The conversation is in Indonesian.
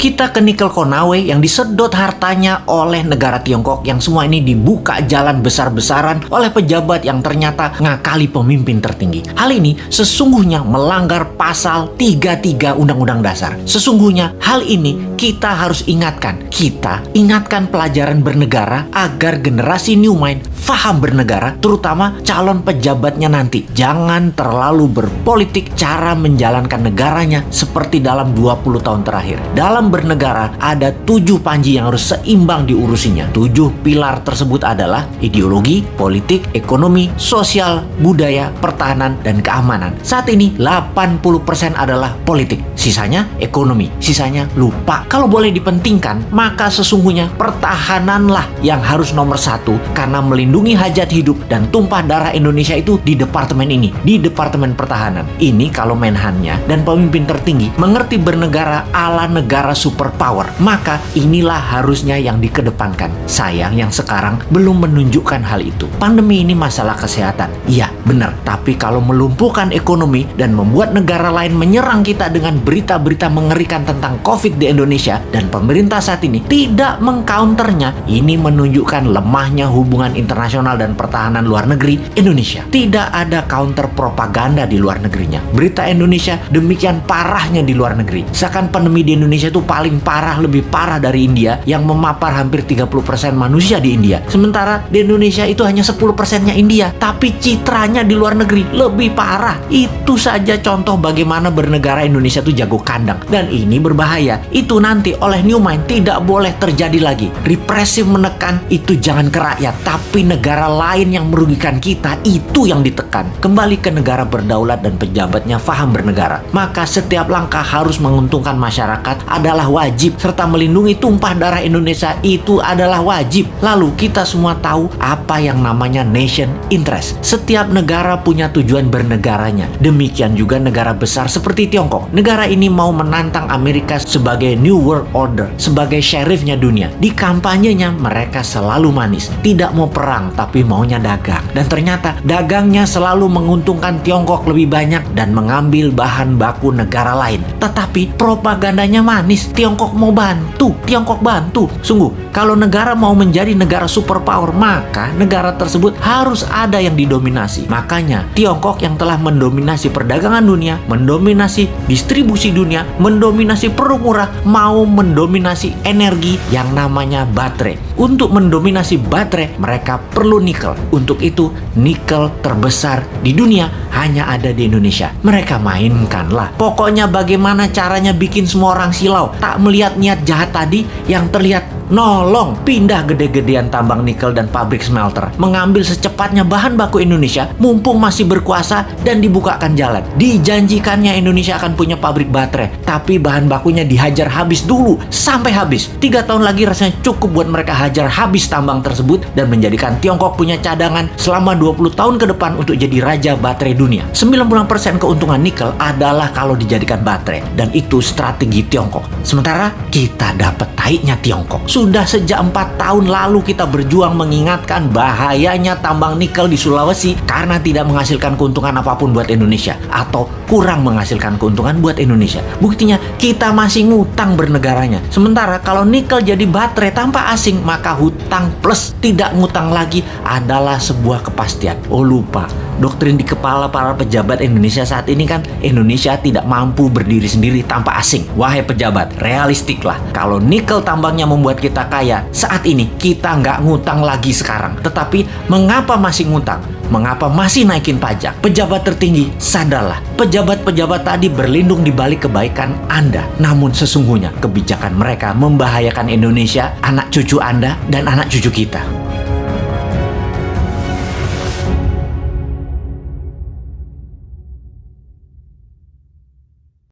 Kita ke nikel Konawe yang disedot hartanya oleh negara Tiongkok, yang semua ini dibuka jalan besar-besaran oleh pejabat yang ternyata ngakali pemimpin tertinggi. Hal ini sesungguhnya melanggar pasal 33 Undang-Undang Dasar. Sesungguhnya hal ini kita harus ingatkan. Kita ingatkan pelajaran bernegara agar generasi new mind faham bernegara, terutama calon pejabatnya nanti. Jangan terlalu berpolitik cara menjalankan negaranya seperti dalam 20 tahun terakhir. Dalam bernegara ada 7 panji yang harus seimbang diurusinya. 7 pilar tersebut adalah ideologi, politik, ekonomi, sosial, budaya, pertahanan, dan keamanan. Saat ini 80% adalah politik, sisanya ekonomi, sisanya lupa. Kalau boleh dipentingkan, maka sesungguhnya pertahananlah yang harus nomor 1, karena melindungi hajat hidup dan tumpah darah Indonesia itu di departemen ini, di Departemen Pertahanan. Ini kalau Menhannya dan pemimpin tertinggi mengerti bernegara ala negara superpower, maka inilah harusnya yang dikedepankan. Sayang yang sekarang belum menunjukkan hal itu. Pandemi ini masalah kesehatan, iya benar, tapi kalau melumpuhkan ekonomi dan membuat negara lain menyerang kita dengan berita-berita mengerikan tentang COVID di Indonesia, dan pemerintah saat ini tidak mengcounternya, ini menunjukkan lemahnya hubungan internasional dan pertahanan luar negeri Indonesia. Tidak ada counter propaganda di luar negerinya. Berita Indonesia demikian parahnya di luar negeri. Seakan pandemi di Indonesia itu paling parah, lebih parah dari India yang memapar hampir 30% manusia di India. Sementara di Indonesia itu hanya 10%-nya India, tapi citranya di luar negeri lebih parah. Itu saja contoh bagaimana bernegara Indonesia itu jago kandang, dan ini berbahaya. Itu nanti oleh New Mind tidak boleh terjadi lagi. Represif menekan itu jangan ke rakyat, tapi negara lain yang merugikan kita itu yang ditekan. Kembali ke negara berdaulat dan pejabatnya faham bernegara, maka setiap langkah harus menguntungkan masyarakat adalah wajib, serta melindungi tumpah darah Indonesia itu adalah wajib. Lalu kita semua tahu apa yang namanya nation interest. Setiap negara punya tujuan bernegaranya. Demikian juga negara besar seperti Tiongkok. Negara ini mau menantang Amerika sebagai New World Order, sebagai sheriffnya dunia. Di kampanyenya mereka selalu manis, tidak mau perang tapi maunya dagang. Dan ternyata dagangnya selalu menguntungkan Tiongkok lebih banyak dan mengambil bahan baku negara lain. Tetapi propagandanya manis, Tiongkok mau bantu, Tiongkok bantu. Sungguh, kalau negara mau menjadi negara superpower, maka negara tersebut harus ada yang didominasi. Makanya Tiongkok yang telah mendominasi perdagangan dunia, mendominasi distribusi dunia, mendominasi produk murah, mau mendominasi energi yang namanya baterai. Untuk mendominasi baterai, mereka perlu nikel. Untuk itu, nikel terbesar di dunia hanya ada di Indonesia. Mereka mainkanlah. Pokoknya bagaimana caranya bikin semua orang silau, tak melihat niat jahat tadi, yang terlihat nolong pindah gede-gedean tambang nikel dan pabrik smelter, mengambil secepatnya bahan baku Indonesia mumpung masih berkuasa dan dibukakan jalan. Dijanjikannya Indonesia akan punya pabrik baterai, tapi bahan bakunya dihajar habis dulu sampai habis. 3 tahun lagi rasanya cukup buat mereka hajar habis tambang tersebut dan menjadikan Tiongkok punya cadangan selama 20 tahun ke depan untuk jadi raja baterai dunia. 90% keuntungan nikel adalah kalau dijadikan baterai, dan itu strategi Tiongkok. Sementara kita dapat taiknya Tiongkok. Sudah sejak 4 tahun lalu kita berjuang mengingatkan bahayanya tambang nikel di Sulawesi karena tidak menghasilkan keuntungan apapun buat Indonesia, atau kurang menghasilkan keuntungan buat Indonesia. Buktinya kita masih ngutang bernegaranya. Sementara kalau nikel jadi baterai tanpa asing, maka hutang plus tidak ngutang lagi adalah sebuah kepastian. Oh lupa, doktrin di kepala para pejabat Indonesia saat ini kan Indonesia tidak mampu berdiri sendiri tanpa asing. Wahai pejabat, realistiklah. Kalau nikel tambangnya membuat kita kaya, saat ini kita nggak ngutang lagi sekarang. Tetapi mengapa masih ngutang? Mengapa masih naikin pajak? Pejabat tertinggi, sadarlah. Pejabat-pejabat tadi berlindung di balik kebaikan Anda. Namun sesungguhnya kebijakan mereka membahayakan Indonesia, anak cucu Anda, dan anak cucu kita.